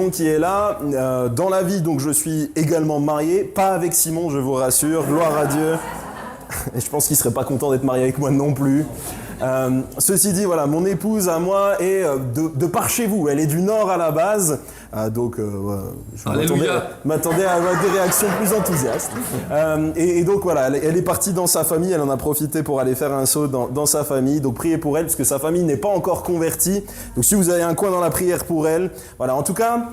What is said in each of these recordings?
maison qui est là. Dans la vie, donc je suis également marié, pas avec Simon, je vous rassure, gloire à Dieu. Et je pense qu'il serait pas content d'être marié avec moi non plus. Ceci dit, voilà, mon épouse à moi est de par chez vous. Elle est du Nord à la base, donc je m'attendais à avoir des réactions plus enthousiastes. Et donc voilà, elle est partie dans sa famille. Elle en a profité pour aller faire un saut dans sa famille. Donc priez pour elle, parce que sa famille n'est pas encore convertie. Donc si vous avez un coin dans la prière pour elle, voilà. En tout cas,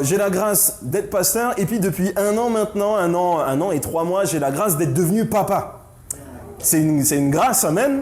j'ai la grâce d'être pasteur. Et puis depuis un an maintenant, un an et 3 mois, j'ai la grâce d'être devenu papa. C'est une grâce, amen.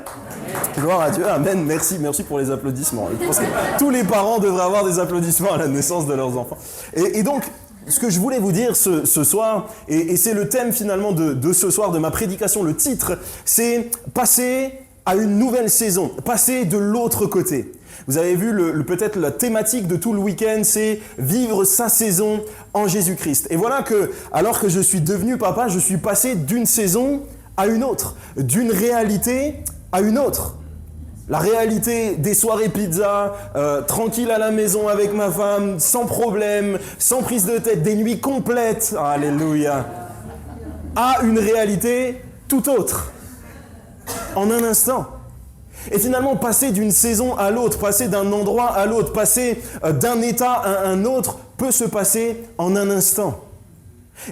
Gloire à Dieu, amen. Merci pour les applaudissements. Je pense que tous les parents devraient avoir des applaudissements à la naissance de leurs enfants. Et donc, ce que je voulais vous dire ce soir, et c'est le thème finalement de ce soir, de ma prédication, le titre, c'est passer à une nouvelle saison, passer de l'autre côté. Vous avez vu peut-être la thématique de tout le week-end, c'est vivre sa saison en Jésus-Christ. Et voilà que, alors que je suis devenu papa, je suis passé d'une saison à une autre, d'une réalité à une autre. La réalité des soirées pizza, tranquille à la maison avec ma femme, sans problème, sans prise de tête, des nuits complètes, alléluia, à une réalité tout autre, en un instant. Et finalement, passer d'une saison à l'autre, passer d'un endroit à l'autre, passer d'un état à un autre, peut se passer en un instant.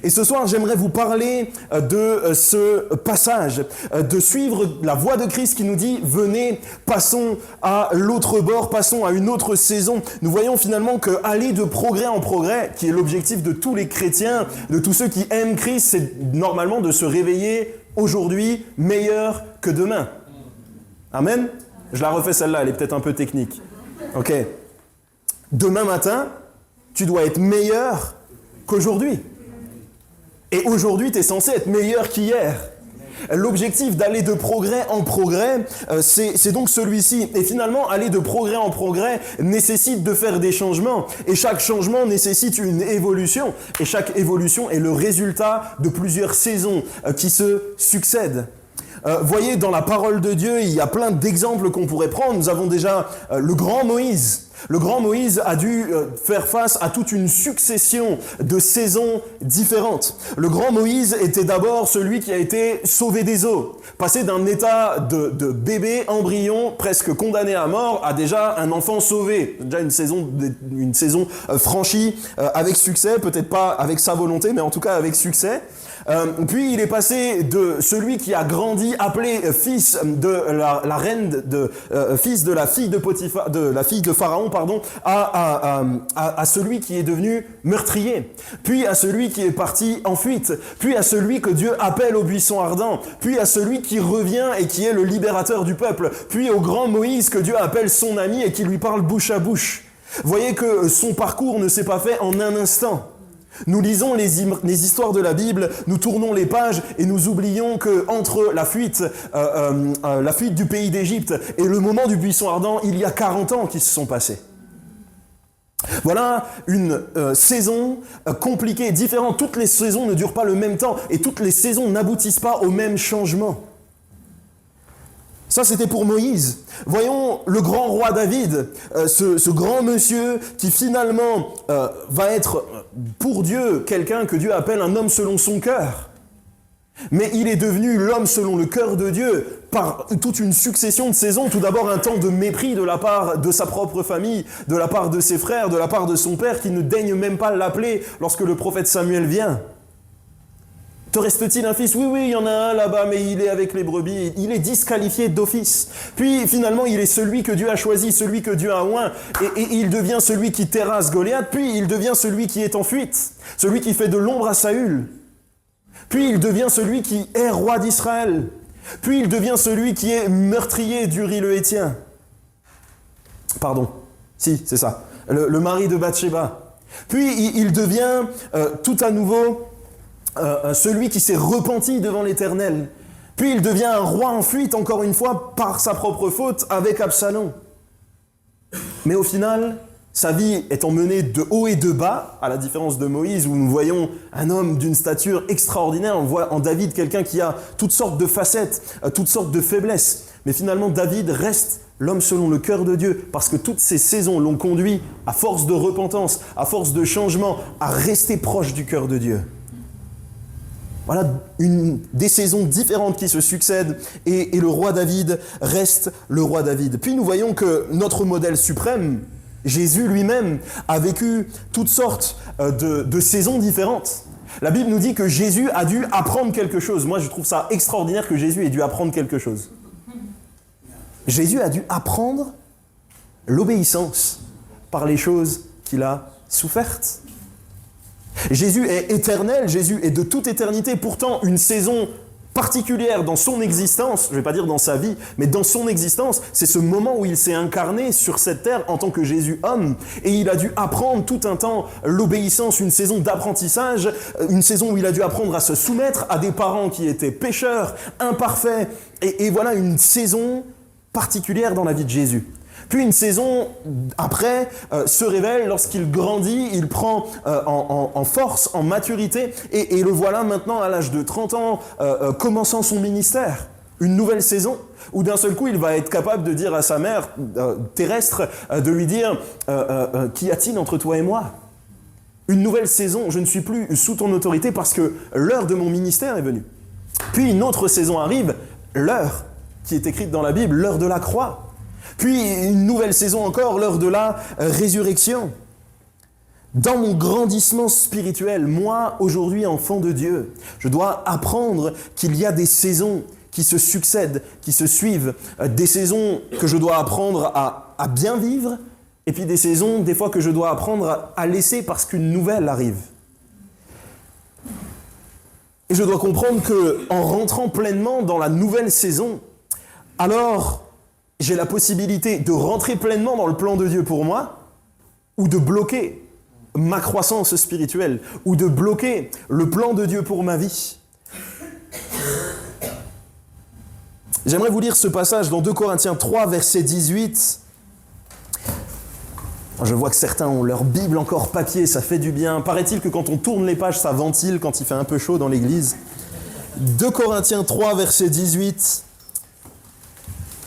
Et ce soir, j'aimerais vous parler de ce passage, de suivre la voie de Christ qui nous dit « Venez, passons à l'autre bord, passons à une autre saison ». Nous voyons finalement qu'aller de progrès en progrès, qui est l'objectif de tous les chrétiens, de tous ceux qui aiment Christ, c'est normalement de se réveiller aujourd'hui meilleur que demain. Amen. Je la refais celle-là, elle est peut-être un peu technique. Ok. Demain matin, tu dois être meilleur qu'aujourd'hui. Et aujourd'hui, tu es censé être meilleur qu'hier. L'objectif d'aller de progrès en progrès, c'est donc celui-ci. Et finalement, aller de progrès en progrès nécessite de faire des changements. Et chaque changement nécessite une évolution. Et chaque évolution est le résultat de plusieurs saisons qui se succèdent. Voyez, dans la parole de Dieu, il y a plein d'exemples qu'on pourrait prendre. Nous avons déjà le grand Moïse. Le grand Moïse a dû faire face à toute une succession de saisons différentes. Le grand Moïse était d'abord celui qui a été sauvé des eaux. Passé d'un état de bébé, embryon, presque condamné à mort, à déjà un enfant sauvé. Déjà une saison franchie avec succès, peut-être pas avec sa volonté, mais en tout cas avec succès. Puis il est passé de celui qui a grandi appelé fils de la reine, fils de la fille de Potiphar, de la fille de Pharaon, pardon, à celui qui est devenu meurtrier, puis à celui qui est parti en fuite, puis à celui que Dieu appelle au buisson ardent, puis à celui qui revient et qui est le libérateur du peuple, puis au grand Moïse que Dieu appelle son ami et qui lui parle bouche à bouche. Voyez que son parcours ne s'est pas fait en un instant. Nous lisons les histoires de la Bible, nous tournons les pages et nous oublions que entre la fuite du pays d'Égypte et le moment du buisson ardent, il y a 40 ans qui se sont passés. Voilà une saison compliquée, différente. Toutes les saisons ne durent pas le même temps et toutes les saisons n'aboutissent pas au même changement. Ça, c'était pour Moïse. Voyons le grand roi David, ce grand monsieur qui finalement va être pour Dieu quelqu'un que Dieu appelle un homme selon son cœur. Mais il est devenu l'homme selon le cœur de Dieu par toute une succession de saisons. Tout d'abord un temps de mépris de la part de sa propre famille, de la part de ses frères, de la part de son père qui ne daigne même pas l'appeler lorsque le prophète Samuel vient. Te reste-t-il un fils ? Oui, il y en a un là-bas, mais il est avec les brebis. Il est disqualifié d'office. Puis finalement, il est celui que Dieu a choisi, celui que Dieu a oint. Et il devient celui qui terrasse Goliath. Puis il devient celui qui est en fuite. Celui qui fait de l'ombre à Saül. Puis il devient celui qui est roi d'Israël. Puis il devient celui qui est meurtrier d'Uri le Héthien. Pardon. Si, c'est ça. Le mari de Bathsheba. Puis il devient tout à nouveau celui qui s'est repenti devant l'Éternel. Puis il devient un roi en fuite, encore une fois, par sa propre faute, avec Absalom. Mais au final, sa vie étant menée de haut et de bas, à la différence de Moïse, où nous voyons un homme d'une stature extraordinaire, on voit en David quelqu'un qui a toutes sortes de facettes, toutes sortes de faiblesses. Mais finalement, David reste l'homme selon le cœur de Dieu, parce que toutes ces saisons l'ont conduit, à force de repentance, à force de changement, à rester proche du cœur de Dieu. Voilà des saisons différentes qui se succèdent, et le roi David reste le roi David. Puis nous voyons que notre modèle suprême, Jésus lui-même, a vécu toutes sortes de saisons différentes. La Bible nous dit que Jésus a dû apprendre quelque chose. Moi, je trouve ça extraordinaire que Jésus ait dû apprendre quelque chose. Jésus a dû apprendre l'obéissance par les choses qu'il a souffertes. Jésus est éternel, Jésus est de toute éternité. Pourtant, une saison particulière dans son existence, je ne vais pas dire dans sa vie, mais dans son existence, c'est ce moment où il s'est incarné sur cette terre en tant que Jésus homme. Et il a dû apprendre tout un temps l'obéissance, une saison d'apprentissage, une saison où il a dû apprendre à se soumettre à des parents qui étaient pécheurs, imparfaits. Et voilà une saison particulière dans la vie de Jésus. Puis une saison après se révèle lorsqu'il grandit, il prend en force, en maturité, et le voilà maintenant à l'âge de 30 ans, commençant son ministère. Une nouvelle saison où d'un seul coup il va être capable de dire à sa mère terrestre, de lui dire qu'y a-t-il entre toi et moi ? Une nouvelle saison, je ne suis plus sous ton autorité parce que l'heure de mon ministère est venue. Puis une autre saison arrive, l'heure qui est écrite dans la Bible, l'heure de la croix. Puis une nouvelle saison encore, l'heure de la résurrection. Dans mon grandissement spirituel, moi, aujourd'hui, enfant de Dieu, je dois apprendre qu'il y a des saisons qui se succèdent, qui se suivent, des saisons que je dois apprendre à bien vivre, et puis des saisons, des fois, que je dois apprendre à laisser parce qu'une nouvelle arrive. Et je dois comprendre qu'en rentrant pleinement dans la nouvelle saison, alors j'ai la possibilité de rentrer pleinement dans le plan de Dieu pour moi, ou de bloquer ma croissance spirituelle, ou de bloquer le plan de Dieu pour ma vie. J'aimerais vous lire ce passage dans 2 Corinthiens 3, verset 18. Je vois que certains ont leur Bible encore papier, ça fait du bien. Paraît-il que quand on tourne les pages, ça ventile quand il fait un peu chaud dans l'église. 2 Corinthiens 3, verset 18.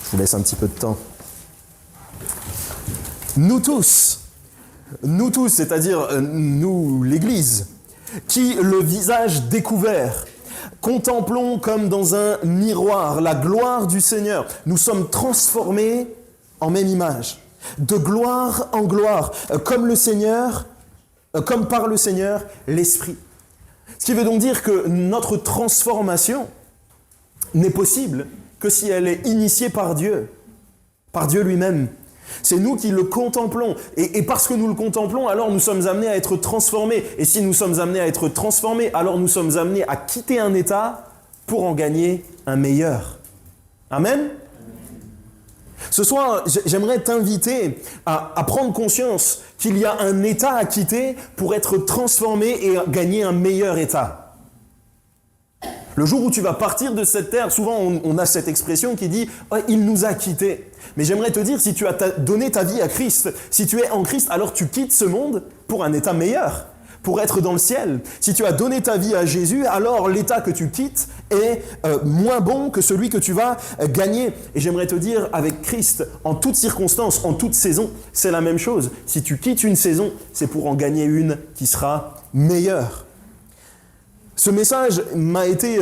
Je vous laisse un petit peu de temps. Nous tous, c'est-à-dire nous, l'Église, qui, le visage découvert, contemplons comme dans un miroir la gloire du Seigneur, nous sommes transformés en même image, de gloire en gloire, comme par le Seigneur, l'Esprit. Ce qui veut donc dire que notre transformation n'est possible que si elle est initiée par Dieu lui-même. C'est nous qui le contemplons. Et parce que nous le contemplons, alors nous sommes amenés à être transformés. Et si nous sommes amenés à être transformés, alors nous sommes amenés à quitter un état pour en gagner un meilleur. Amen ? Ce soir, j'aimerais t'inviter à prendre conscience qu'il y a un état à quitter pour être transformé et gagner un meilleur état. Le jour où tu vas partir de cette terre, souvent on a cette expression qui dit oh, « il nous a quittés ». Mais j'aimerais te dire, si tu as donné ta vie à Christ, si tu es en Christ, alors tu quittes ce monde pour un état meilleur, pour être dans le ciel. Si tu as donné ta vie à Jésus, alors l'état que tu quittes est moins bon que celui que tu vas gagner. Et j'aimerais te dire, avec Christ, en toutes circonstances, en toute saison, c'est la même chose. Si tu quittes une saison, c'est pour en gagner une qui sera meilleure. Ce message m'a été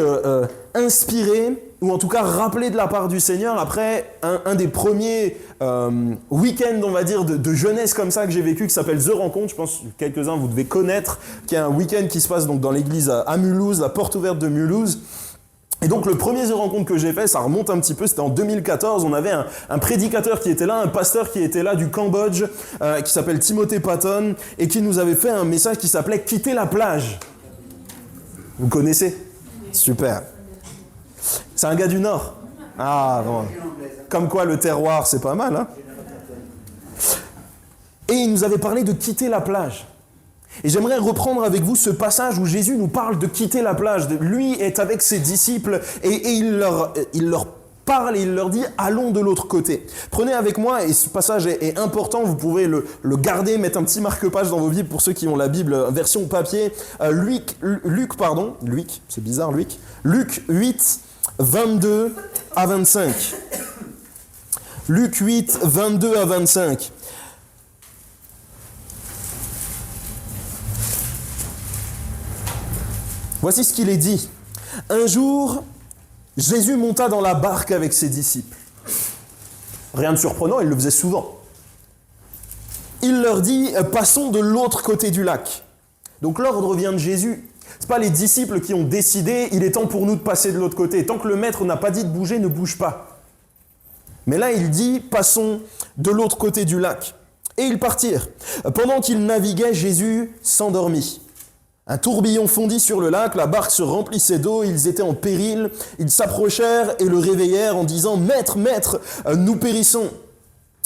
inspiré, ou en tout cas rappelé de la part du Seigneur après un des premiers week-ends, on va dire, de jeunesse comme ça que j'ai vécu, qui s'appelle The Rencontre. Je pense que quelques-uns vous devez connaître, qui est un week-end qui se passe donc dans l'église à Mulhouse, la porte ouverte de Mulhouse. Et donc le premier The Rencontre que j'ai fait, ça remonte un petit peu, c'était en 2014, on avait un prédicateur qui était là, un pasteur qui était là du Cambodge, qui s'appelle Timothée Patton, et qui nous avait fait un message qui s'appelait « Quitter la plage ». Vous connaissez ? Super. C'est un gars du Nord. Ah, bon. Comme quoi le terroir, c'est pas mal, hein ? Et il nous avait parlé de quitter la plage. Et j'aimerais reprendre avec vous ce passage où Jésus nous parle de quitter la plage. Lui est avec ses disciples et il leur parle et il leur dit « allons de l'autre côté ». Prenez avec moi, et ce passage est important, vous pouvez le garder, mettre un petit marque-page dans vos Bibles pour ceux qui ont la Bible version papier. Luc 8, 22 à 25. Luc 8, 22 à 25. Voici ce qu'il est dit. Un jour, Jésus monta dans la barque avec ses disciples. Rien de surprenant, il le faisait souvent. Il leur dit, passons de l'autre côté du lac. Donc l'ordre vient de Jésus. Ce n'est pas les disciples qui ont décidé, il est temps pour nous de passer de l'autre côté. Tant que le maître n'a pas dit de bouger, ne bouge pas. Mais là, il dit, passons de l'autre côté du lac. Et ils partirent. Pendant qu'ils naviguaient, Jésus s'endormit. Un tourbillon fondit sur le lac, la barque se remplissait d'eau, ils étaient en péril. Ils s'approchèrent et le réveillèrent en disant « Maître, maître, nous périssons !»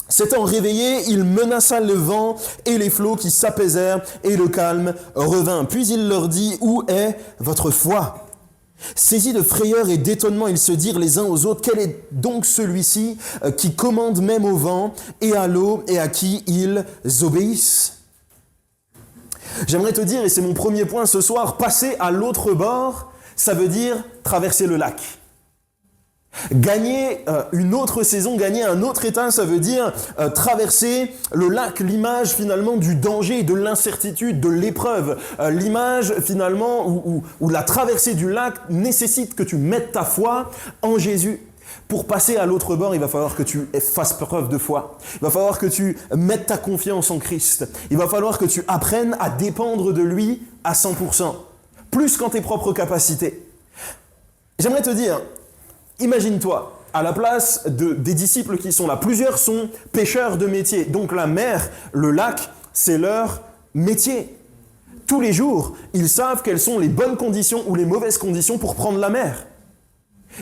S'étant réveillé, il menaça le vent et les flots qui s'apaisèrent et le calme revint. Puis il leur dit « Où est votre foi ?» Saisis de frayeur et d'étonnement, ils se dirent les uns aux autres « Quel est donc celui-ci qui commande même au vent et à l'eau et à qui ils obéissent ?» J'aimerais te dire, et c'est mon premier point ce soir, passer à l'autre bord, ça veut dire traverser le lac. Gagner une autre saison, gagner un autre état, ça veut dire traverser le lac, l'image finalement du danger, de l'incertitude, de l'épreuve. L'image finalement où la traversée du lac nécessite que tu mettes ta foi en Jésus. Pour passer à l'autre bord, il va falloir que tu fasses preuve de foi. Il va falloir que tu mettes ta confiance en Christ. Il va falloir que tu apprennes à dépendre de lui à 100%, plus qu'en tes propres capacités. J'aimerais te dire, imagine-toi, à la place des disciples qui sont là, plusieurs sont pêcheurs de métier. Donc la mer, le lac, c'est leur métier. Tous les jours, ils savent quelles sont les bonnes conditions ou les mauvaises conditions pour prendre la mer.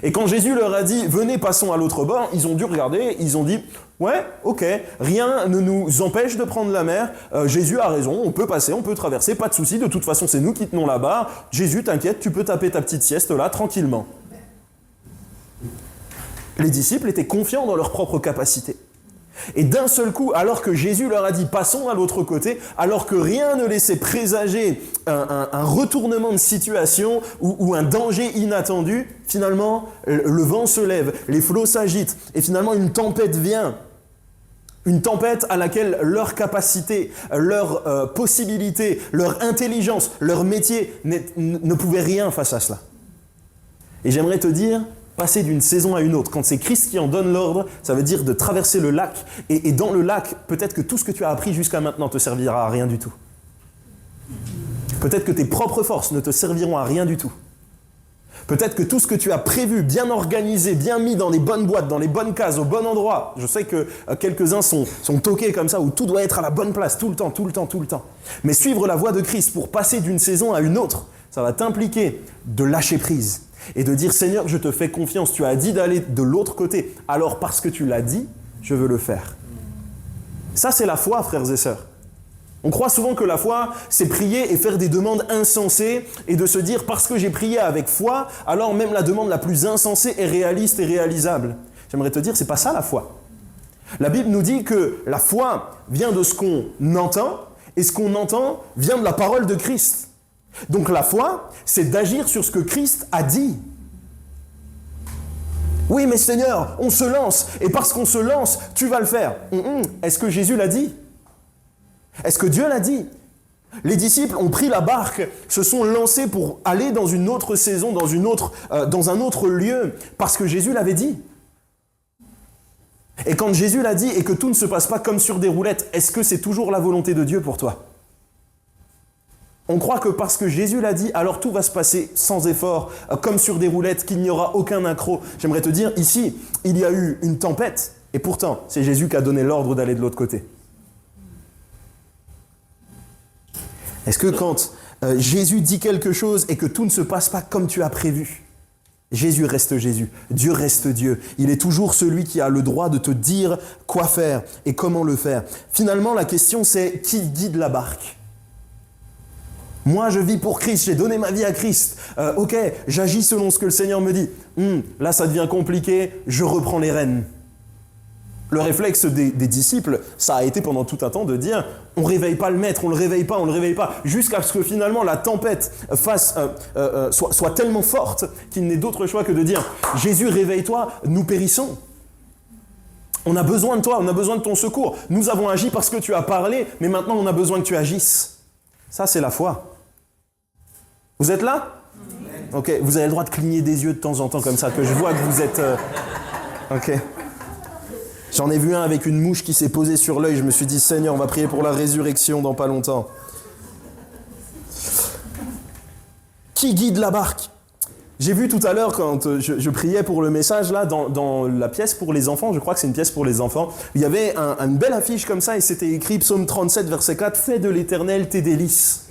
Et quand Jésus leur a dit « Venez, passons à l'autre bord », ils ont dû regarder, ils ont dit « Ouais, ok, rien ne nous empêche de prendre la mer, Jésus a raison, on peut passer, on peut traverser, pas de souci, de toute façon c'est nous qui tenons la barre, Jésus t'inquiète, tu peux taper ta petite sieste là, tranquillement. » Les disciples étaient confiants dans leur propre capacité. Et d'un seul coup, alors que Jésus leur a dit « Passons à l'autre côté », alors que rien ne laissait présager un retournement de situation ou un danger inattendu, finalement, le vent se lève, les flots s'agitent, et finalement une tempête vient. Une tempête à laquelle leur capacité, leur possibilité, leur intelligence, leur métier ne pouvaient rien face à cela. Et j'aimerais te dire, passer d'une saison à une autre, quand c'est Christ qui en donne l'ordre, ça veut dire de traverser le lac. Et dans le lac, peut-être que tout ce que tu as appris jusqu'à maintenant te servira à rien du tout. Peut-être que tes propres forces ne te serviront à rien du tout. Peut-être que tout ce que tu as prévu, bien organisé, bien mis dans les bonnes boîtes, dans les bonnes cases, au bon endroit, je sais que quelques-uns sont toqués comme ça, où tout doit être à la bonne place, tout le temps, tout le temps, tout le temps. Mais suivre la voie de Christ pour passer d'une saison à une autre, ça va t'impliquer de lâcher prise. Et de dire, Seigneur, je te fais confiance, tu as dit d'aller de l'autre côté, alors parce que tu l'as dit, je veux le faire. Ça, c'est la foi, frères et sœurs. On croit souvent que la foi, c'est prier et faire des demandes insensées et de se dire, parce que j'ai prié avec foi, alors même la demande la plus insensée est réaliste et réalisable. J'aimerais te dire, c'est pas ça la foi. La Bible nous dit que la foi vient de ce qu'on entend, et ce qu'on entend vient de la parole de Christ. Donc la foi, c'est d'agir sur ce que Christ a dit. Oui, mais Seigneur, on se lance, et parce qu'on se lance, tu vas le faire. Est-ce que Jésus l'a dit? Est-ce que Dieu l'a dit? Les disciples ont pris la barque, se sont lancés pour aller dans une autre saison, dans un autre lieu, parce que Jésus l'avait dit. Et quand Jésus l'a dit et que tout ne se passe pas comme sur des roulettes, est-ce que c'est toujours la volonté de Dieu pour toi? On croit que parce que Jésus l'a dit, alors tout va se passer sans effort, comme sur des roulettes, qu'il n'y aura aucun accroc. J'aimerais te dire, ici, il y a eu une tempête, et pourtant, c'est Jésus qui a donné l'ordre d'aller de l'autre côté. Est-ce que quand Jésus dit quelque chose et que tout ne se passe pas comme tu as prévu, Jésus reste Jésus, Dieu reste Dieu. Il est toujours celui qui a le droit de te dire quoi faire et comment le faire. Finalement, la question c'est qui guide la barque? Moi, je vis pour Christ, j'ai donné ma vie à Christ. Ok, j'agis selon ce que le Seigneur me dit. Là, ça devient compliqué, je reprends les rênes. Le réflexe des disciples, ça a été pendant tout un temps de dire « on ne réveille pas le maître, on ne le réveille pas », jusqu'à ce que finalement la tempête soit tellement forte qu'il n'ait d'autre choix que de dire « Jésus, réveille-toi, nous périssons ». On a besoin de toi, on a besoin de ton secours. Nous avons agi parce que tu as parlé, mais maintenant on a besoin que tu agisses. Ça, c'est la foi. Vous êtes là? Ok, vous avez le droit de cligner des yeux de temps en temps comme ça, que je vois que vous êtes... Ok. J'en ai vu un avec une mouche qui s'est posée sur l'œil. Je me suis dit, Seigneur, on va prier pour la résurrection dans pas longtemps. Qui guide la barque? J'ai vu tout à l'heure, quand je priais pour le message, là, dans la pièce pour les enfants, je crois que c'est une pièce pour les enfants, il y avait une belle affiche comme ça, et c'était écrit, Psaume 37, verset 4, « Fais de l'Éternel tes délices ».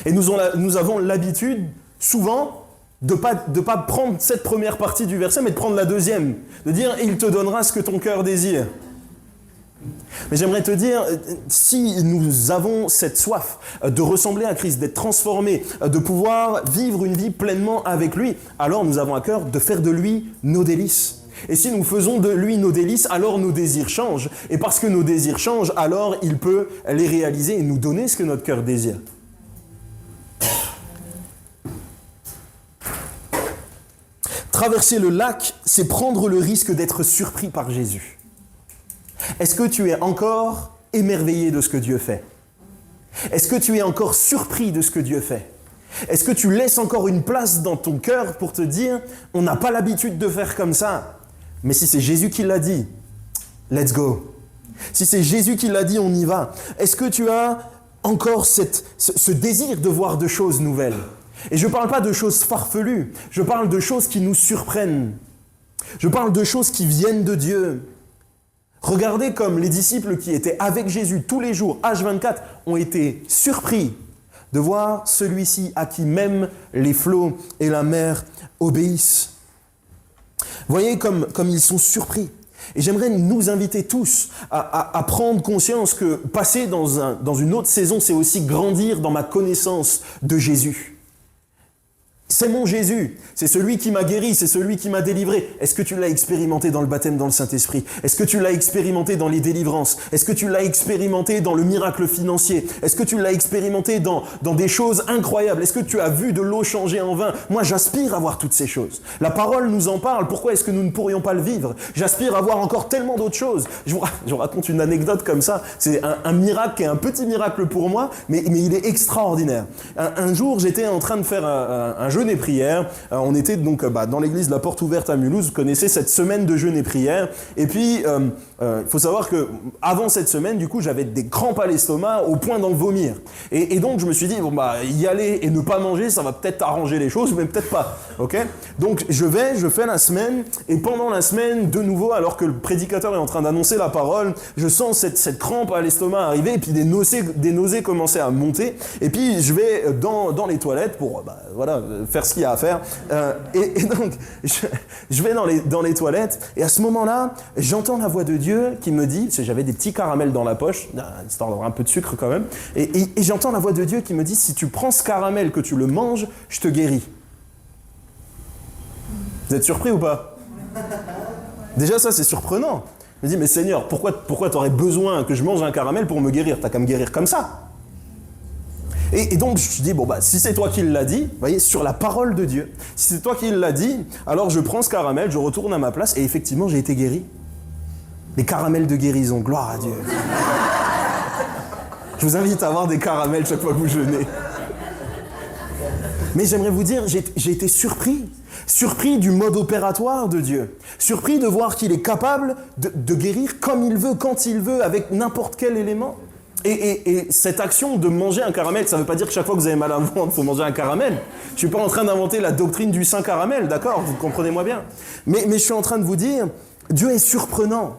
Et nous avons l'habitude, souvent, de pas prendre cette première partie du verset, mais de prendre la deuxième, de dire « Il te donnera ce que ton cœur désire ». Mais j'aimerais te dire, si nous avons cette soif de ressembler à Christ, d'être transformés, de pouvoir vivre une vie pleinement avec lui, alors nous avons à cœur de faire de lui nos délices. Et si nous faisons de lui nos délices, alors nos désirs changent. Et parce que nos désirs changent, alors il peut les réaliser et nous donner ce que notre cœur désire. Traverser le lac, c'est prendre le risque d'être surpris par Jésus. Est-ce que tu es encore émerveillé de ce que Dieu fait? Est-ce que tu es encore surpris de ce que Dieu fait? Est-ce que tu laisses encore une place dans ton cœur pour te dire « On n'a pas l'habitude de faire comme ça, mais si c'est Jésus qui l'a dit, let's go. Si c'est Jésus qui l'a dit, on y va. » Est-ce que tu as encore ce désir de voir de choses nouvelles? Et je ne parle pas de choses farfelues, je parle de choses qui nous surprennent. Je parle de choses qui viennent de Dieu. Regardez comme les disciples qui étaient avec Jésus tous les jours, H24, ont été surpris de voir celui-ci à qui même les flots et la mer obéissent. Voyez comme ils sont surpris. Et j'aimerais nous inviter tous à prendre conscience que passer dans une autre saison, c'est aussi grandir dans ma connaissance de Jésus. C'est mon Jésus, c'est celui qui m'a guéri, c'est celui qui m'a délivré. Est-ce que tu l'as expérimenté dans le baptême dans le Saint-Esprit? Est-ce que tu l'as expérimenté dans les délivrances? Est-ce que tu l'as expérimenté dans le miracle financier? Est-ce que tu l'as expérimenté dans des choses incroyables? Est-ce que tu as vu de l'eau changer en vin? Moi, j'aspire à voir toutes ces choses. La parole nous en parle, pourquoi est-ce que nous ne pourrions pas le vivre? J'aspire à voir encore tellement d'autres choses. Je vous raconte une anecdote comme ça, c'est un miracle qui est un petit miracle pour moi, mais il est extraordinaire. Un jour, j'étais en train de faire un jeûne et prière. On était donc dans l'église de la Porte Ouverte à Mulhouse. Vous connaissez cette semaine de jeûne et prière. Et puis, il faut savoir que avant cette semaine, du coup, j'avais des crampes à l'estomac au point d'en vomir. Et donc, je me suis dit, y aller et ne pas manger, ça va peut-être arranger les choses, mais peut-être pas. Ok? Donc, je fais la semaine, et pendant la semaine, de nouveau, alors que le prédicateur est en train d'annoncer la parole, je sens cette crampe à l'estomac arriver, et puis des nausées commencer à monter. Et puis, je vais dans les toilettes pour, faire ce qu'il y a à faire. Et donc, je vais dans les toilettes, et à ce moment-là, j'entends la voix de Dieu qui me dit, parce que j'avais des petits caramels dans la poche, histoire d'avoir un peu de sucre quand même, et j'entends la voix de Dieu qui me dit, si tu prends ce caramel, que tu le manges, je te guéris. Vous êtes surpris ou pas? Déjà, ça, c'est surprenant. Je me dis, mais Seigneur, pourquoi tu aurais besoin que je mange un caramel pour me guérir? T'as qu'à me guérir comme ça. Et donc, je dis, si c'est toi qui l'as dit, vous voyez, sur la parole de Dieu, si c'est toi qui l'as dit, alors je prends ce caramel, je retourne à ma place, et effectivement, j'ai été guéri. Les caramels de guérison, gloire à Dieu. Je vous invite à avoir des caramels chaque fois que vous jeûnez. Mais j'aimerais vous dire, j'ai été surpris du mode opératoire de Dieu, surpris de voir qu'il est capable de guérir comme il veut, quand il veut, avec n'importe quel élément. Et cette action de manger un caramel, ça ne veut pas dire que chaque fois que vous avez mal à ventre, il faut manger un caramel. Je ne suis pas en train d'inventer la doctrine du saint caramel, d'accord? Vous comprenez-moi bien. Mais je suis en train de vous dire, Dieu est surprenant.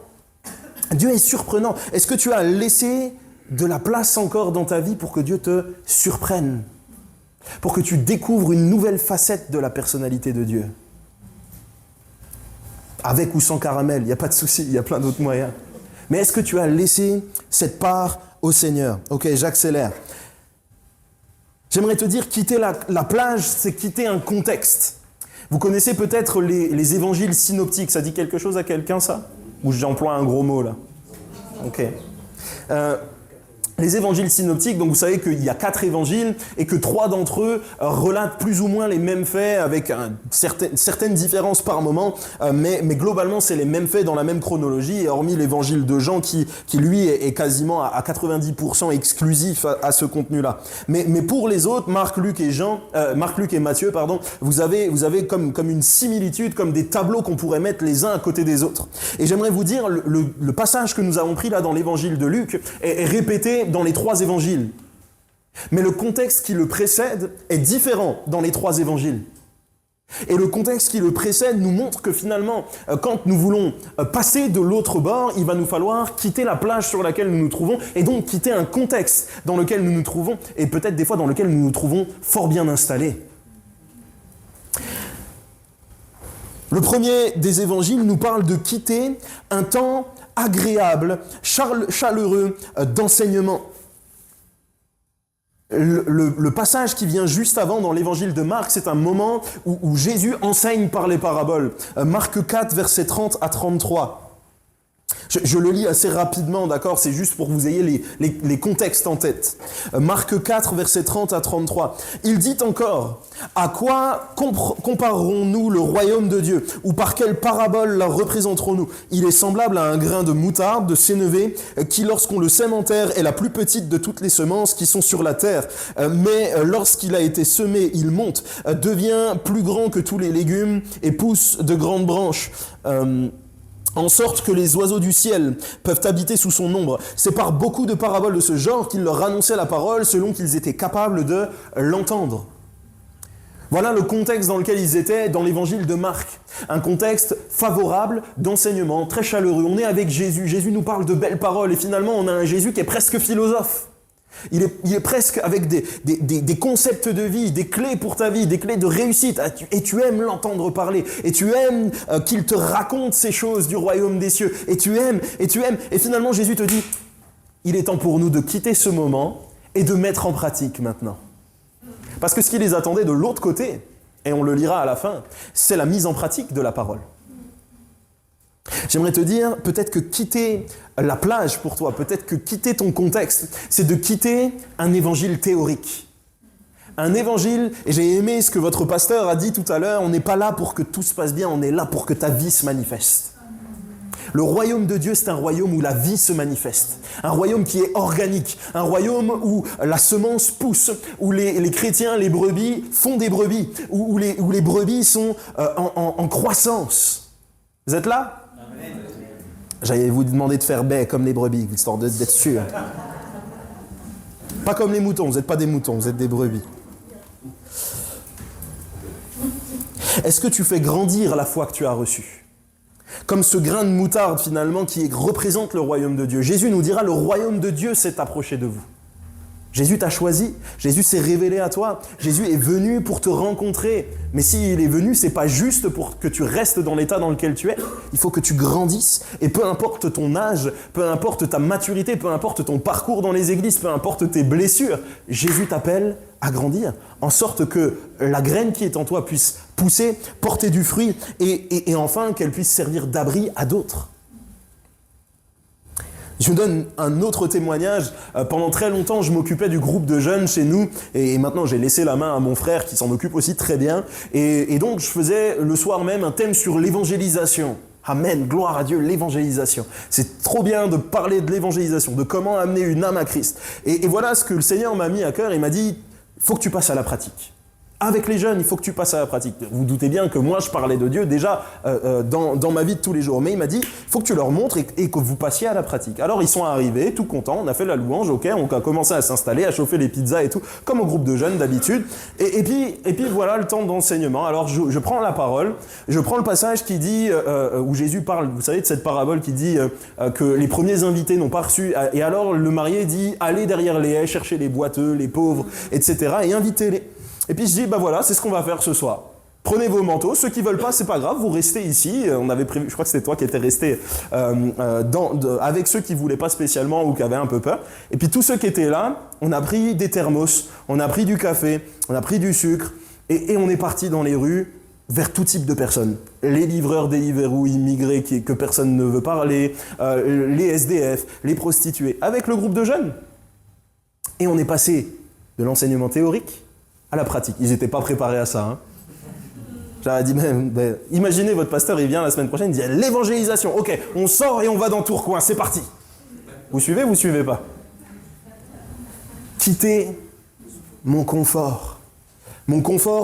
Dieu est surprenant. Est-ce que tu as laissé de la place encore dans ta vie pour que Dieu te surprenne? Pour que tu découvres une nouvelle facette de la personnalité de Dieu? Avec ou sans caramel, il n'y a pas de souci, il y a plein d'autres moyens. Mais est-ce que tu as laissé cette part au Seigneur? Ok, j'accélère. J'aimerais te dire, quitter la plage, c'est quitter un contexte. Vous connaissez peut-être les évangiles synoptiques. Ça dit quelque chose à quelqu'un, ça? Ou j'emploie un gros mot, là? Ok. les évangiles synoptiques, donc vous savez qu'il y a 4 évangiles et que 3 d'entre eux relatent plus ou moins les mêmes faits avec certaines différences par moment, mais globalement c'est les mêmes faits dans la même chronologie, et hormis l'évangile de Jean qui lui est quasiment à 90% exclusif à ce contenu-là. Mais pour les autres, Marc, Luc et Matthieu, vous avez comme une similitude, comme des tableaux qu'on pourrait mettre les uns à côté des autres. Et j'aimerais vous dire, le passage que nous avons pris là dans l'évangile de Luc est répété dans les 3 évangiles. Mais le contexte qui le précède est différent dans les 3 évangiles. Et le contexte qui le précède nous montre que finalement, quand nous voulons passer de l'autre bord, il va nous falloir quitter la plage sur laquelle nous nous trouvons, et donc quitter un contexte dans lequel nous nous trouvons, et peut-être des fois dans lequel nous nous trouvons fort bien installés. Le premier des évangiles nous parle de quitter un temps agréable, chaleureux d'enseignement. Le passage qui vient juste avant dans l'évangile de Marc, c'est un moment où Jésus enseigne par les paraboles. Marc 4, versets 30 à 33. Je le lis assez rapidement, d'accord? C'est juste pour que vous ayez les contextes en tête. Marc 4, versets 30 à 33. Il dit encore, « À quoi comparerons-nous le royaume de Dieu? Ou par quelle parabole la représenterons-nous? Il est semblable à un grain de moutarde, de sénévé, qui lorsqu'on le sème en terre est la plus petite de toutes les semences qui sont sur la terre. Mais lorsqu'il a été semé, il monte, devient plus grand que tous les légumes et pousse de grandes branches. En sorte que les oiseaux du ciel peuvent habiter sous son ombre. C'est par beaucoup de paraboles de ce genre qu'il leur annonçait la parole selon qu'ils étaient capables de l'entendre. » Voilà le contexte dans lequel ils étaient dans l'évangile de Marc. Un contexte favorable d'enseignement, très chaleureux. On est avec Jésus. Jésus nous parle de belles paroles et finalement on a un Jésus qui est presque philosophe. Il est presque avec des concepts de vie, des clés pour ta vie, des clés de réussite. Et tu aimes l'entendre parler. Et tu aimes qu'il te raconte ces choses du royaume des cieux. Et tu aimes. Et finalement, Jésus te dit, il est temps pour nous de quitter ce moment et de mettre en pratique maintenant. Parce que ce qui les attendait de l'autre côté, et on le lira à la fin, c'est la mise en pratique de la parole. J'aimerais te dire, peut-être que quitter la plage pour toi, peut-être que quitter ton contexte, c'est de quitter un évangile théorique. Un évangile, et j'ai aimé ce que votre pasteur a dit tout à l'heure, on n'est pas là pour que tout se passe bien, on est là pour que ta vie se manifeste. Le royaume de Dieu, c'est un royaume où la vie se manifeste. Un royaume qui est organique. Un royaume où la semence pousse, où les chrétiens, les brebis, font des brebis, où les brebis sont en croissance. Vous êtes là ? J'allais vous demander de faire baie comme les brebis, histoire d'être sûr. Pas comme les moutons, vous n'êtes pas des moutons, vous êtes des brebis. Est-ce que tu fais grandir la foi que tu as reçue? Comme ce grain de moutarde finalement qui représente le royaume de Dieu. Jésus nous dira, le royaume de Dieu s'est approché de vous. Jésus t'a choisi, Jésus s'est révélé à toi, Jésus est venu pour te rencontrer. Mais s'il est venu, c'est pas juste pour que tu restes dans l'état dans lequel tu es. Il faut que tu grandisses. Et peu importe ton âge, peu importe ta maturité, peu importe ton parcours dans les églises, peu importe tes blessures, Jésus t'appelle à grandir, en sorte que la graine qui est en toi puisse pousser, porter du fruit, et enfin qu'elle puisse servir d'abri à d'autres. Je vous donne un autre témoignage. Pendant très longtemps, je m'occupais du groupe de jeunes chez nous et maintenant j'ai laissé la main à mon frère qui s'en occupe aussi très bien. Et donc je faisais le soir même un thème sur l'évangélisation. Amen, gloire à Dieu, l'évangélisation. C'est trop bien de parler de l'évangélisation, de comment amener une âme à Christ. Et voilà ce que le Seigneur m'a mis à cœur. Il m'a dit, il faut que tu passes à la pratique. Avec les jeunes, il faut que tu passes à la pratique. Vous doutez bien que moi, je parlais de Dieu déjà dans ma vie de tous les jours. Mais il m'a dit, il faut que tu leur montres et que vous passiez à la pratique. Alors, ils sont arrivés, tout contents, on a fait la louange, ok, on a commencé à s'installer, à chauffer les pizzas et tout, comme au groupe de jeunes d'habitude. Et puis voilà le temps d'enseignement. Alors, je prends la parole, je prends le passage qui dit, où Jésus parle, vous savez, de cette parabole qui dit que les premiers invités n'ont pas reçu. Et alors, le marié dit, allez derrière les haies, chercher les boiteux, les pauvres, etc. et invitez-les. Et puis je dis, voilà, c'est ce qu'on va faire ce soir. Prenez vos manteaux, ceux qui veulent pas, c'est pas grave, vous restez ici. On avait prévu, je crois que c'était toi qui étais resté avec ceux qui voulaient pas spécialement ou qui avaient un peu peur. Et puis tous ceux qui étaient là, on a pris des thermos, on a pris du café, on a pris du sucre, et on est parti dans les rues vers tout type de personnes. Les livreurs, Deliveroo, immigrés que personne ne veut parler, les SDF, les prostituées, avec le groupe de jeunes. Et on est passé de l'enseignement théorique à la pratique. Ils n'étaient pas préparés à ça. J'avais dit, imaginez votre pasteur, il vient la semaine prochaine, il dit l'évangélisation. Ok, on sort et on va dans Tourcoing, c'est parti. Vous suivez pas? Quitter mon confort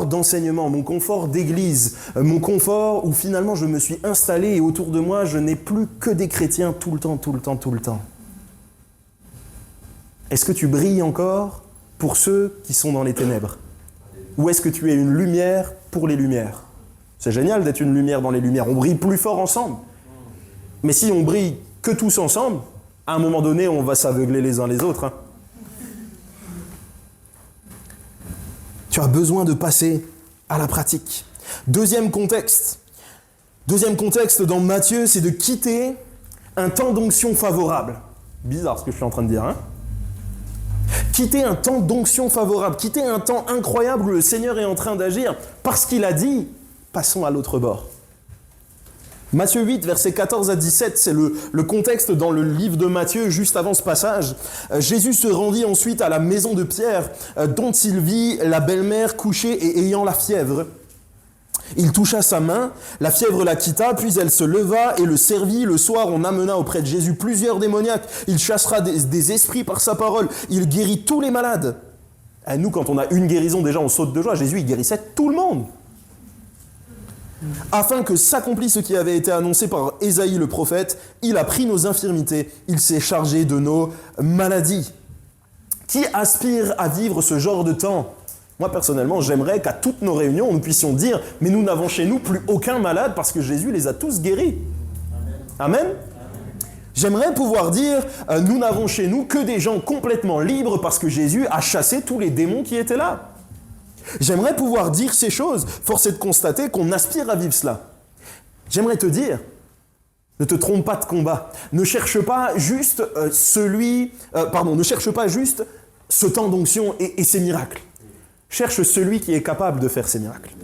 d'enseignement, mon confort d'église, mon confort où finalement je me suis installé et autour de moi je n'ai plus que des chrétiens tout le temps. Est-ce que tu brilles encore pour ceux qui sont dans les ténèbres? Ou est-ce que tu es une lumière pour les lumières? C'est génial d'être une lumière dans les lumières, on brille plus fort ensemble. Mais si on brille que tous ensemble, à un moment donné on va s'aveugler les uns les autres. Tu as besoin de passer à la pratique. Deuxième contexte dans Matthieu, c'est de quitter un temps d'onction favorable. Bizarre ce que je suis en train de dire, Quitter un temps d'onction favorable, quitter un temps incroyable où le Seigneur est en train d'agir, parce qu'il a dit, passons à l'autre bord. Matthieu 8, versets 14 à 17, c'est le contexte dans le livre de Matthieu, juste avant ce passage. Jésus se rendit ensuite à la maison de Pierre, dont il vit la belle-mère couchée et ayant la fièvre. Il toucha sa main, la fièvre la quitta, puis elle se leva et le servit. Le soir, on amena auprès de Jésus plusieurs démoniaques. Il chassera des esprits par sa parole. Il guérit tous les malades. Et nous, quand on a une guérison, déjà, on saute de joie. Jésus, il guérissait tout le monde. Afin que s'accomplisse ce qui avait été annoncé par Ésaïe le prophète, il a pris nos infirmités, il s'est chargé de nos maladies. Qui aspire à vivre ce genre de temps? Moi, personnellement, j'aimerais qu'à toutes nos réunions, nous puissions dire « Mais nous n'avons chez nous plus aucun malade parce que Jésus les a tous guéris. » Amen. J'aimerais pouvoir dire « Nous n'avons chez nous que des gens complètement libres parce que Jésus a chassé tous les démons qui étaient là. » J'aimerais pouvoir dire ces choses. Force est de constater qu'on aspire à vivre cela. J'aimerais te dire, ne te trompe pas de combat. Ne cherche pas juste ne cherche pas juste ce temps d'onction et ces miracles. Cherche celui qui est capable de faire ces miracles.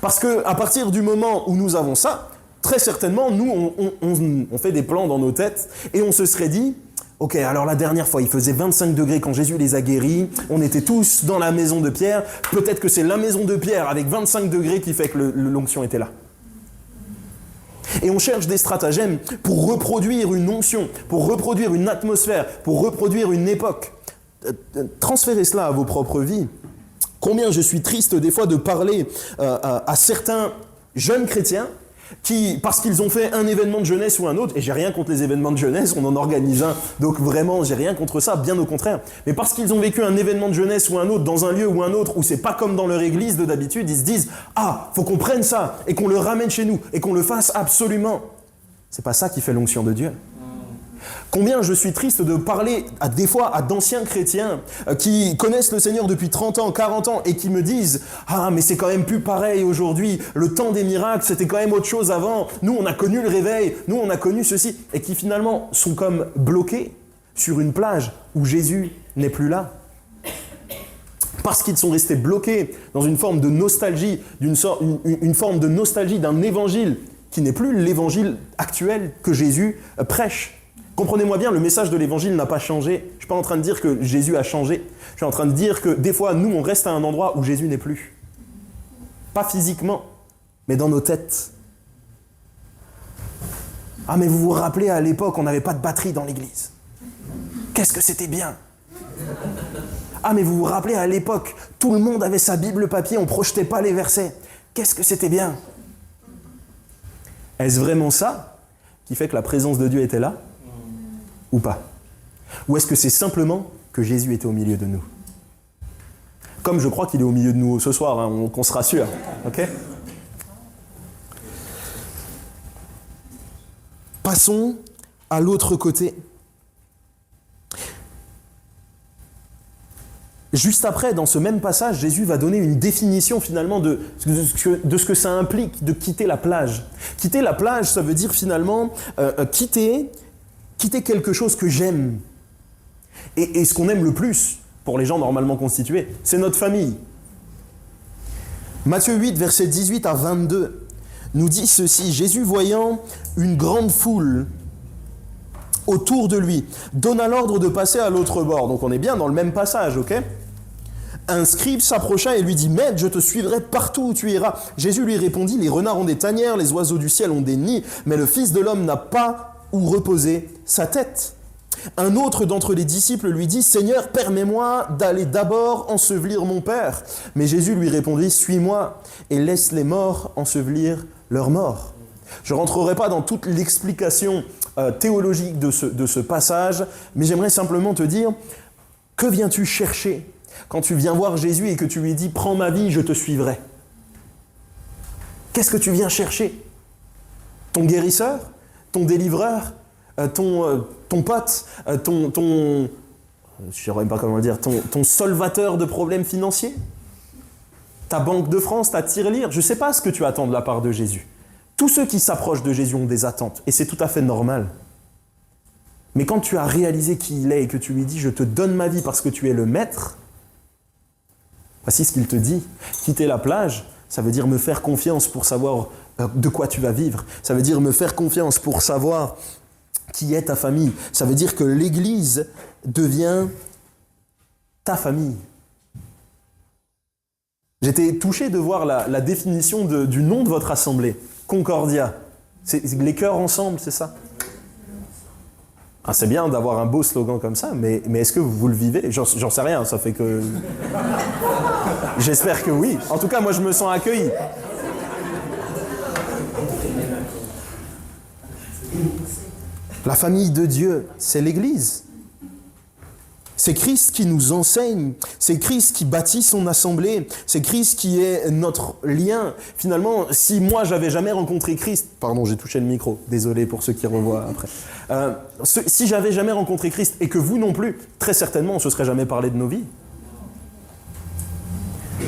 Parce qu'à partir du moment où nous avons ça, très certainement, nous, on fait des plans dans nos têtes et on se serait dit, ok, alors la dernière fois, il faisait 25 degrés quand Jésus les a guéris, on était tous dans la maison de Pierre, peut-être que c'est la maison de Pierre avec 25 degrés qui fait que l'onction était là. Et on cherche des stratagèmes pour reproduire une onction, pour reproduire une atmosphère, pour reproduire une époque. Transférez cela à vos propres vies. Combien je suis triste des fois de parler à certains jeunes chrétiens qui, parce qu'ils ont fait un événement de jeunesse ou un autre, et j'ai rien contre les événements de jeunesse, on en organise un, donc vraiment j'ai rien contre ça, bien au contraire, mais parce qu'ils ont vécu un événement de jeunesse ou un autre dans un lieu ou un autre où c'est pas comme dans leur église de d'habitude, ils se disent « Ah, faut qu'on prenne ça et qu'on le ramène chez nous et qu'on le fasse absolument ». C'est pas ça qui fait l'onction de Dieu. Combien je suis triste de parler des fois à d'anciens chrétiens qui connaissent le Seigneur depuis 30 ans, 40 ans et qui me disent « Ah, mais c'est quand même plus pareil aujourd'hui, le temps des miracles, c'était quand même autre chose avant, nous on a connu le réveil, nous on a connu ceci » et qui finalement sont comme bloqués sur une plage où Jésus n'est plus là. Parce qu'ils sont restés bloqués dans une forme de nostalgie, une forme de nostalgie d'un évangile qui n'est plus l'évangile actuel que Jésus prêche. Comprenez-moi bien, le message de l'évangile n'a pas changé. Je ne suis pas en train de dire que Jésus a changé. Je suis en train de dire que des fois, nous, on reste à un endroit où Jésus n'est plus. Pas physiquement, mais dans nos têtes. Ah, mais vous vous rappelez, à l'époque, on n'avait pas de batterie dans l'église. Qu'est-ce que c'était bien! Ah, mais vous vous rappelez, à l'époque, tout le monde avait sa Bible papier, on ne projetait pas les versets. Qu'est-ce que c'était bien! Est-ce vraiment ça qui fait que la présence de Dieu était là? Ou pas? Ou est-ce que c'est simplement que Jésus était au milieu de nous? Comme je crois qu'il est au milieu de nous ce soir, qu'on se rassure. Ok? Passons à l'autre côté. Juste après, dans ce même passage, Jésus va donner une définition finalement de ce que ça implique de quitter la plage. Quitter la plage, ça veut dire finalement quitter quelque chose que j'aime. Et ce qu'on aime le plus, pour les gens normalement constitués, c'est notre famille. Matthieu 8, versets 18 à 22, nous dit ceci. Jésus, voyant une grande foule autour de lui, donna l'ordre de passer à l'autre bord. Donc on est bien dans le même passage, ok ? Un scribe s'approcha et lui dit « Maître, je te suivrai partout où tu iras. » Jésus lui répondit « Les renards ont des tanières, les oiseaux du ciel ont des nids, mais le Fils de l'homme n'a pas où reposer sa tête. » Un autre d'entre les disciples lui dit « Seigneur, permets-moi d'aller d'abord ensevelir mon Père. » Mais Jésus lui répondit « Suis-moi et laisse les morts ensevelir leurs morts. » Je ne rentrerai pas dans toute l'explication théologique de ce passage, mais j'aimerais simplement te dire, que viens-tu chercher quand tu viens voir Jésus et que tu lui dis « Prends ma vie, je te suivrai ». Qu'est-ce que tu viens chercher ? Ton guérisseur ? Ton délivreur ? Ton pote ? Je ne sais même pas comment le dire, ton solvateur de problèmes financiers ? Ta Banque de France, ta tirelire ? Je ne sais pas ce que tu attends de la part de Jésus. Tous ceux qui s'approchent de Jésus ont des attentes, et c'est tout à fait normal. Mais quand tu as réalisé qui il est et que tu lui dis « Je te donne ma vie parce que tu es le maître », voici ce qu'il te dit. Quitter la plage, ça veut dire me faire confiance pour savoir de quoi tu vas vivre. Ça veut dire me faire confiance pour savoir qui est ta famille. Ça veut dire que l'Église devient ta famille. J'étais touché de voir la définition du nom de votre assemblée. Concordia. C'est les cœurs ensemble, c'est ça ? Ah, c'est bien d'avoir un beau slogan comme ça, mais est-ce que vous le vivez ? J'en sais rien, ça fait que... J'espère que oui. En tout cas, moi, je me sens accueilli. La famille de Dieu, c'est l'Église. C'est Christ qui nous enseigne, c'est Christ qui bâtit son assemblée, c'est Christ qui est notre lien. Finalement, si moi j'avais jamais rencontré Christ, pardon, j'ai touché le micro, désolé pour ceux qui revoient après. Si j'avais jamais rencontré Christ et que vous non plus, très certainement on ne se serait jamais parlé de nos vies.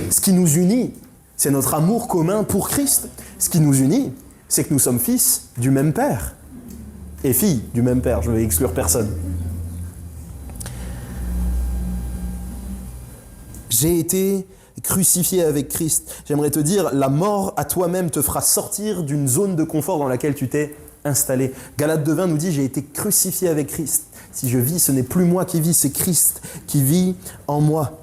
Ce qui nous unit, c'est notre amour commun pour Christ. Ce qui nous unit, c'est que nous sommes fils du même Père. Et filles du même Père, je ne vais exclure personne. J'ai été crucifié avec Christ. J'aimerais te dire, la mort à toi-même te fera sortir d'une zone de confort dans laquelle tu t'es installé. Galates 2:20 nous dit, j'ai été crucifié avec Christ. Si je vis, ce n'est plus moi qui vis, c'est Christ qui vit en moi.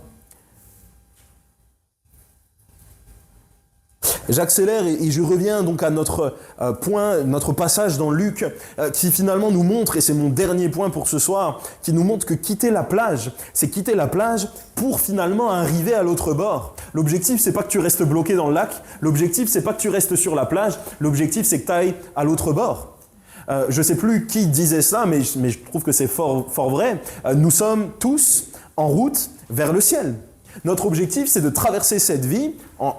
J'accélère et je reviens donc à notre point, notre passage dans Luc, qui finalement nous montre, et c'est mon dernier point pour ce soir, qui nous montre que quitter la plage, c'est quitter la plage pour finalement arriver à l'autre bord. L'objectif, c'est pas que tu restes bloqué dans le lac, l'objectif, c'est pas que tu restes sur la plage, l'objectif, c'est que tu ailles à l'autre bord. Je sais plus qui disait ça, mais je trouve que c'est fort vrai. Nous sommes tous en route vers le ciel. Notre objectif, c'est de traverser cette vie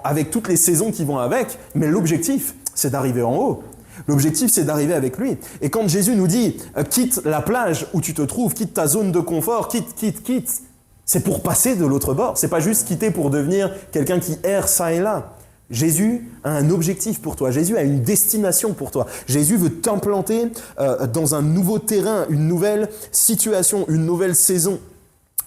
avec toutes les saisons qui vont avec, mais l'objectif, c'est d'arriver en haut. L'objectif, c'est d'arriver avec lui. Et quand Jésus nous dit « quitte la plage où tu te trouves, quitte ta zone de confort, quitte », c'est pour passer de l'autre bord. C'est pas juste quitter pour devenir quelqu'un qui erre ça et là. Jésus a un objectif pour toi. Jésus a une destination pour toi. Jésus veut t'implanter dans un nouveau terrain, une nouvelle situation, une nouvelle saison.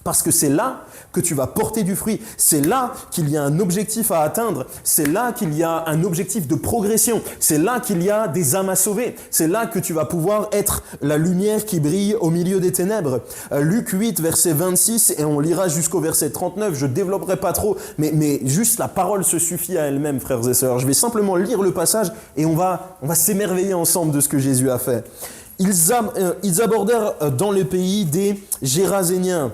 Parce que c'est là que tu vas porter du fruit. C'est là qu'il y a un objectif à atteindre. C'est là qu'il y a un objectif de progression. C'est là qu'il y a des âmes à sauver. C'est là que tu vas pouvoir être la lumière qui brille au milieu des ténèbres. Luc 8, verset 26, et on lira jusqu'au verset 39. Je ne développerai pas trop, mais juste la parole se suffit à elle-même, frères et sœurs. Je vais simplement lire le passage et on va s'émerveiller ensemble de ce que Jésus a fait. Ils abordèrent dans le pays des Géraséniens,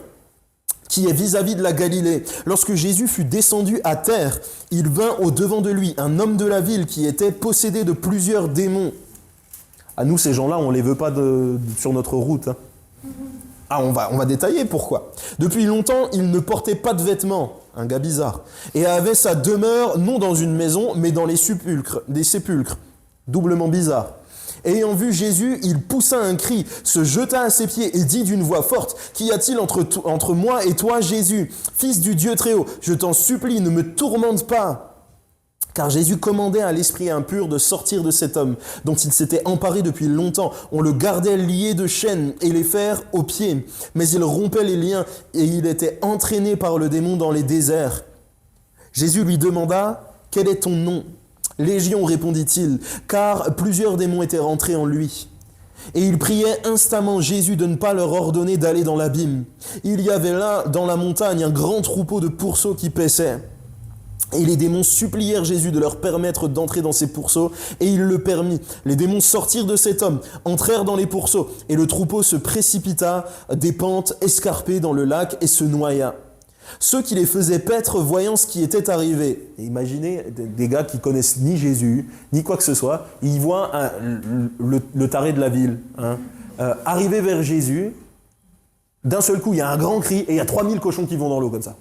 qui est vis-à-vis de la Galilée. Lorsque Jésus fut descendu à terre, il vint au-devant de lui un homme de la ville qui était possédé de plusieurs démons. À nous, ces gens-là, on ne les veut pas sur notre route. Hein. Ah, on va détailler pourquoi. Depuis longtemps, il ne portait pas de vêtements, un gars bizarre, et avait sa demeure non dans une maison, mais dans des sépulcres, doublement bizarre. Ayant vu Jésus, il poussa un cri, se jeta à ses pieds et dit d'une voix forte, « Qu'y a-t-il entre moi et toi, Jésus, fils du Dieu très haut ? Je t'en supplie, ne me tourmente pas. » Car Jésus commandait à l'esprit impur de sortir de cet homme, dont il s'était emparé depuis longtemps. On le gardait lié de chaînes et les fers aux pieds. Mais il rompait les liens et il était entraîné par le démon dans les déserts. Jésus lui demanda, « Quel est ton nom ?» « Légion, répondit-il, car plusieurs démons étaient rentrés en lui. Et ils priaient instamment Jésus de ne pas leur ordonner d'aller dans l'abîme. Il y avait là, dans la montagne, un grand troupeau de pourceaux qui paissaient. Et les démons supplièrent Jésus de leur permettre d'entrer dans ces pourceaux, et il le permit. Les démons sortirent de cet homme, entrèrent dans les pourceaux, et le troupeau se précipita des pentes escarpées dans le lac et se noya. Ceux qui les faisaient paître, voyant ce qui était arrivé. Et imaginez des gars qui connaissent ni Jésus, ni quoi que ce soit, ils voient le taré de la ville arriver vers Jésus. D'un seul coup, il y a un grand cri, et il y a 3000 cochons qui vont dans l'eau comme ça.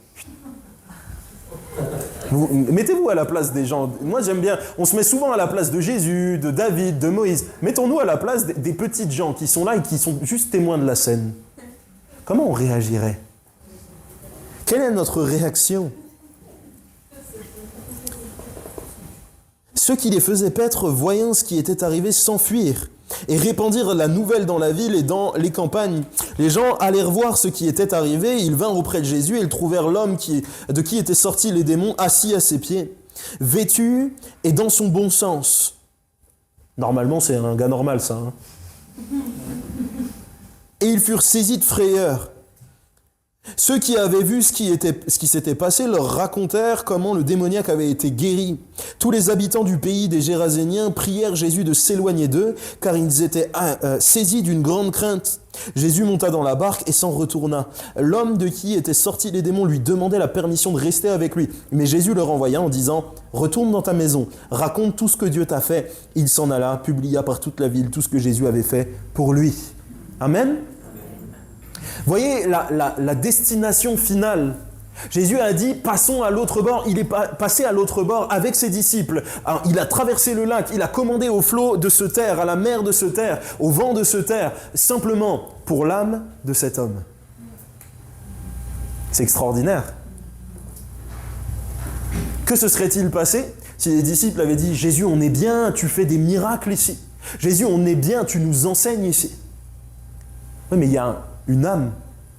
Mettez-vous à la place des gens. Moi, j'aime bien. On se met souvent à la place de Jésus, de David, de Moïse. Mettons-nous à la place des petites gens qui sont là et qui sont juste témoins de la scène. Comment on réagirait ? Quelle est notre réaction ? Ceux qui les faisaient paître, voyant ce qui était arrivé, s'enfuirent et répandirent la nouvelle dans la ville et dans les campagnes. Les gens allèrent voir ce qui était arrivé, ils vinrent auprès de Jésus et ils trouvèrent l'homme de qui étaient sortis les démons assis à ses pieds, vêtu et dans son bon sens. Normalement, c'est un gars normal, ça. Et ils furent saisis de frayeur. Ceux qui avaient vu ce qui s'était passé leur racontèrent comment le démoniaque avait été guéri. Tous les habitants du pays des Géraséniens prièrent Jésus de s'éloigner d'eux, car ils étaient saisis d'une grande crainte. Jésus monta dans la barque et s'en retourna. L'homme de qui étaient sortis les démons lui demandait la permission de rester avec lui. Mais Jésus le renvoya en disant « Retourne dans ta maison, raconte tout ce que Dieu t'a fait. » Il s'en alla, publia par toute la ville tout ce que Jésus avait fait pour lui. Amen. Voyez la destination finale. Jésus a dit, passons à l'autre bord. Il est passé à l'autre bord avec ses disciples. Alors, il a traversé le lac, il a commandé au flot de se taire, à la mer de se taire, au vent de se taire, simplement pour l'âme de cet homme. C'est extraordinaire. Que se serait-il passé si les disciples avaient dit, Jésus, on est bien, tu fais des miracles ici. Jésus, on est bien, tu nous enseignes ici. Oui, mais il y a une âme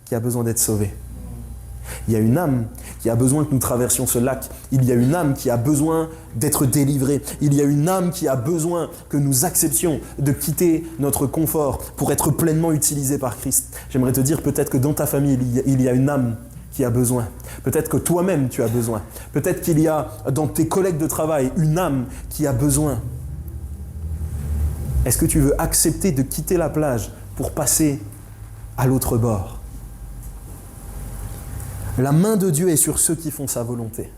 qui a besoin d'être sauvée. Il y a une âme qui a besoin que nous traversions ce lac. Il y a une âme qui a besoin d'être délivrée. Il y a une âme qui a besoin que nous acceptions de quitter notre confort pour être pleinement utilisé par Christ. J'aimerais te dire, peut-être que dans ta famille, il y a une âme qui a besoin. Peut-être que toi-même, tu as besoin. Peut-être qu'il y a dans tes collègues de travail une âme qui a besoin. Est-ce que tu veux accepter de quitter la plage pour passer à l'autre bord? La main de Dieu est sur ceux qui font sa volonté.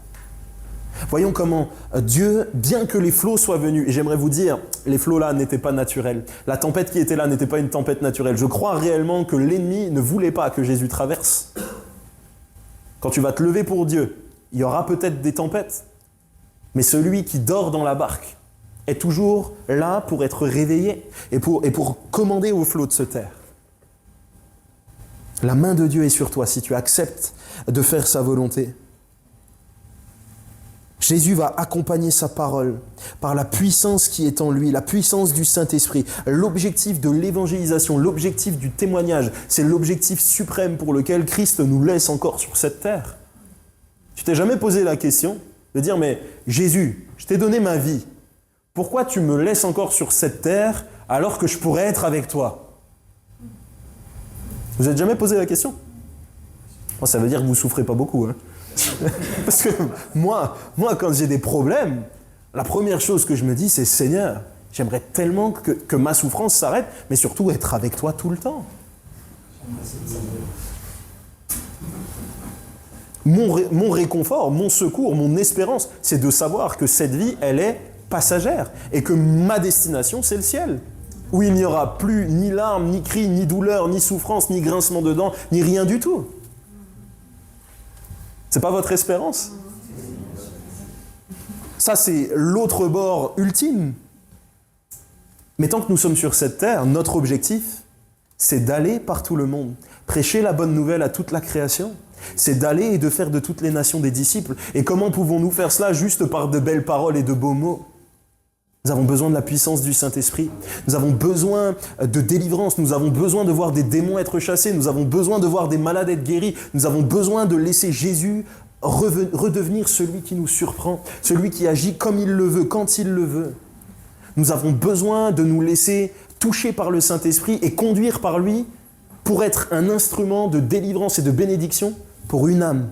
Voyons comment Dieu, bien que les flots soient venus, et j'aimerais vous dire, les flots là n'étaient pas naturels. La tempête qui était là n'était pas une tempête naturelle. Je crois réellement que l'ennemi ne voulait pas que Jésus traverse. Quand tu vas te lever pour Dieu, il y aura peut-être des tempêtes, mais celui qui dort dans la barque est toujours là pour être réveillé et pour commander aux flots de se taire. La main de Dieu est sur toi si tu acceptes de faire sa volonté. Jésus va accompagner sa parole par la puissance qui est en lui, la puissance du Saint-Esprit. L'objectif de l'évangélisation, l'objectif du témoignage, c'est l'objectif suprême pour lequel Christ nous laisse encore sur cette terre. Tu t'es jamais posé la question de dire, mais Jésus, je t'ai donné ma vie. Pourquoi tu me laisses encore sur cette terre alors que je pourrais être avec toi ? Vous n'avez jamais posé la question ? Bon, ça veut dire que vous ne souffrez pas beaucoup. Hein. Parce que moi, quand j'ai des problèmes, la première chose que je me dis, c'est « Seigneur, j'aimerais tellement que ma souffrance s'arrête, mais surtout être avec toi tout le temps. » Mon réconfort, mon secours, mon espérance, c'est de savoir que cette vie, elle est passagère et que ma destination, c'est le ciel. Où il n'y aura plus ni larmes, ni cris, ni douleur, ni souffrance, ni grincement de dents, ni rien du tout. C'est pas votre espérance ? Ça, c'est l'autre bord ultime. Mais tant que nous sommes sur cette terre, notre objectif, c'est d'aller par tout le monde, prêcher la bonne nouvelle à toute la création. C'est d'aller et de faire de toutes les nations des disciples. Et comment pouvons-nous faire cela juste par de belles paroles et de beaux mots ? Nous avons besoin de la puissance du Saint-Esprit. Nous avons besoin de délivrance. Nous avons besoin de voir des démons être chassés. Nous avons besoin de voir des malades être guéris. Nous avons besoin de laisser Jésus redevenir celui qui nous surprend, celui qui agit comme il le veut, quand il le veut. Nous avons besoin de nous laisser toucher par le Saint-Esprit et conduire par lui pour être un instrument de délivrance et de bénédiction pour une âme.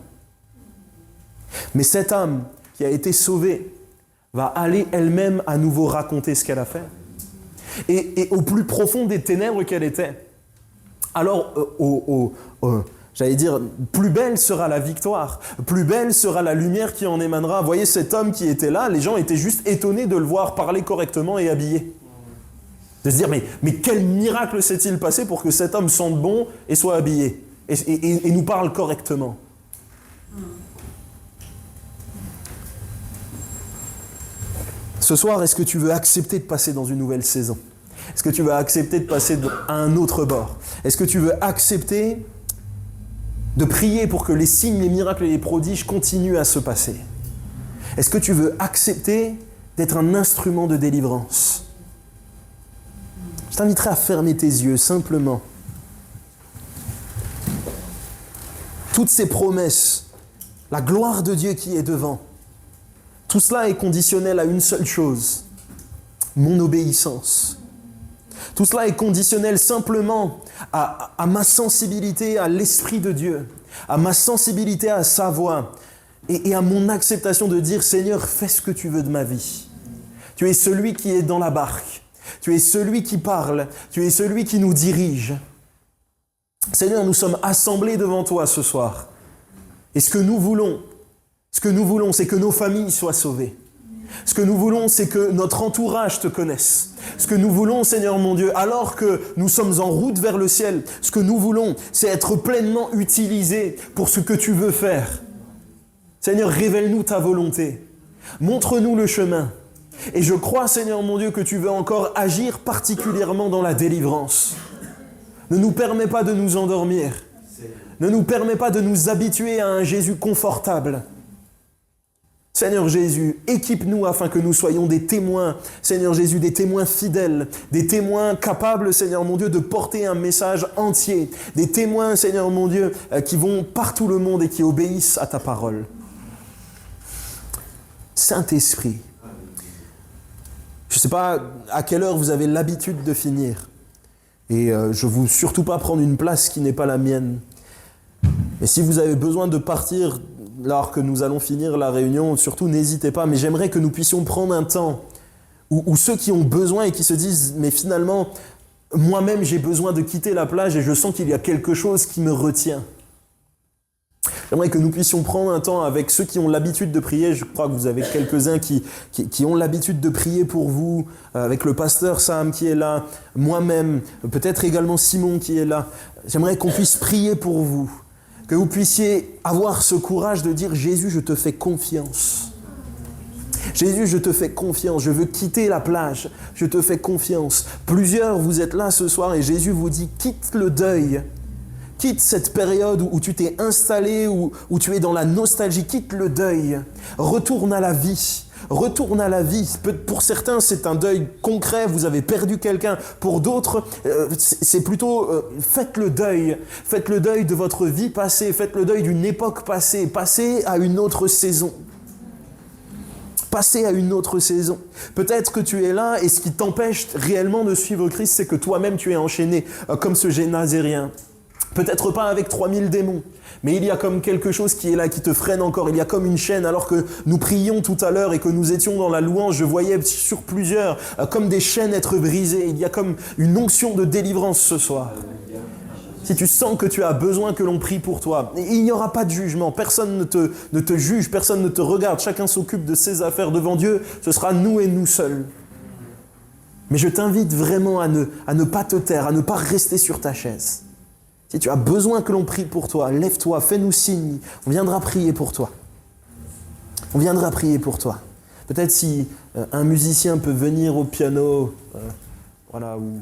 Mais cette âme qui a été sauvée va aller elle-même à nouveau raconter ce qu'elle a fait. Et au plus profond des ténèbres qu'elle était, alors j'allais dire, plus belle sera la victoire, plus belle sera la lumière qui en émanera. Vous voyez cet homme qui était là, les gens étaient juste étonnés de le voir parler correctement et habillé. De se dire, mais quel miracle s'est-il passé pour que cet homme sente bon et soit habillé et nous parle correctement. Ce soir, est-ce que tu veux accepter de passer dans une nouvelle saison? Est-ce que tu veux accepter de passer à un autre bord? Est-ce que tu veux accepter de prier pour que les signes, les miracles et les prodiges continuent à se passer? Est-ce que tu veux accepter d'être un instrument de délivrance? Je t'inviterai à fermer tes yeux, simplement. Toutes ces promesses, la gloire de Dieu qui est devant, tout cela est conditionnel à une seule chose, mon obéissance. Tout cela est conditionnel simplement à ma sensibilité à l'Esprit de Dieu, à ma sensibilité à sa voix et à mon acceptation de dire « Seigneur, fais ce que tu veux de ma vie. Tu es celui qui est dans la barque. Tu es celui qui parle. Tu es celui qui nous dirige. » Seigneur, nous sommes assemblés devant toi ce soir. Et ce que nous voulons, c'est que nos familles soient sauvées. Ce que nous voulons, c'est que notre entourage te connaisse. Ce que nous voulons, Seigneur mon Dieu, alors que nous sommes en route vers le ciel, ce que nous voulons, c'est être pleinement utilisés pour ce que tu veux faire. Seigneur, révèle-nous ta volonté. Montre-nous le chemin. Et je crois, Seigneur mon Dieu, que tu veux encore agir particulièrement dans la délivrance. Ne nous permets pas de nous endormir. Ne nous permets pas de nous habituer à un Jésus confortable. Seigneur Jésus, équipe-nous afin que nous soyons des témoins, Seigneur Jésus, des témoins fidèles, des témoins capables, Seigneur mon Dieu, de porter un message entier, des témoins, Seigneur mon Dieu, qui vont partout le monde et qui obéissent à ta parole. Saint-Esprit, je ne sais pas à quelle heure vous avez l'habitude de finir, et je ne veux surtout pas prendre une place qui n'est pas la mienne, mais si vous avez besoin de partir alors que nous allons finir la réunion, surtout n'hésitez pas, mais j'aimerais que nous puissions prendre un temps où ceux qui ont besoin et qui se disent « mais finalement, moi-même j'ai besoin de quitter la plage et je sens qu'il y a quelque chose qui me retient ». J'aimerais que nous puissions prendre un temps avec ceux qui ont l'habitude de prier. Je crois que vous avez quelques-uns qui ont l'habitude de prier pour vous, avec le pasteur Sam qui est là, moi-même, peut-être également Simon qui est là. J'aimerais qu'on puisse prier pour vous. Que vous puissiez avoir ce courage de dire « Jésus, je te fais confiance. Jésus, je te fais confiance. Je veux quitter la plage. Je te fais confiance. » Plusieurs, vous êtes là ce soir et Jésus vous dit « Quitte le deuil. Quitte cette période où tu t'es installé, où tu es dans la nostalgie. Quitte le deuil. Retourne à la vie. » Retourne à la vie. Pour certains, c'est un deuil concret, vous avez perdu quelqu'un. Pour d'autres, c'est plutôt faites le deuil. Faites le deuil de votre vie passée, faites le deuil d'une époque passée, passez à une autre saison. Passez à une autre saison. Peut-être que tu es là et ce qui t'empêche réellement de suivre Christ, c'est que toi-même tu es enchaîné comme ce Génazérien. Peut-être pas avec 3000 démons, mais il y a comme quelque chose qui est là, qui te freine encore. Il y a comme une chaîne, alors que nous prions tout à l'heure et que nous étions dans la louange, je voyais sur plusieurs, comme des chaînes être brisées. Il y a comme une onction de délivrance ce soir. Si tu sens que tu as besoin que l'on prie pour toi, il n'y aura pas de jugement. Personne ne te juge, personne ne te regarde. Chacun s'occupe de ses affaires devant Dieu. Ce sera nous et nous seuls. Mais je t'invite vraiment à ne pas te taire, à ne pas rester sur ta chaise. Si tu as besoin que l'on prie pour toi, lève-toi, fais-nous signe. On viendra prier pour toi. On viendra prier pour toi. Peut-être si un musicien peut venir au piano, voilà, ou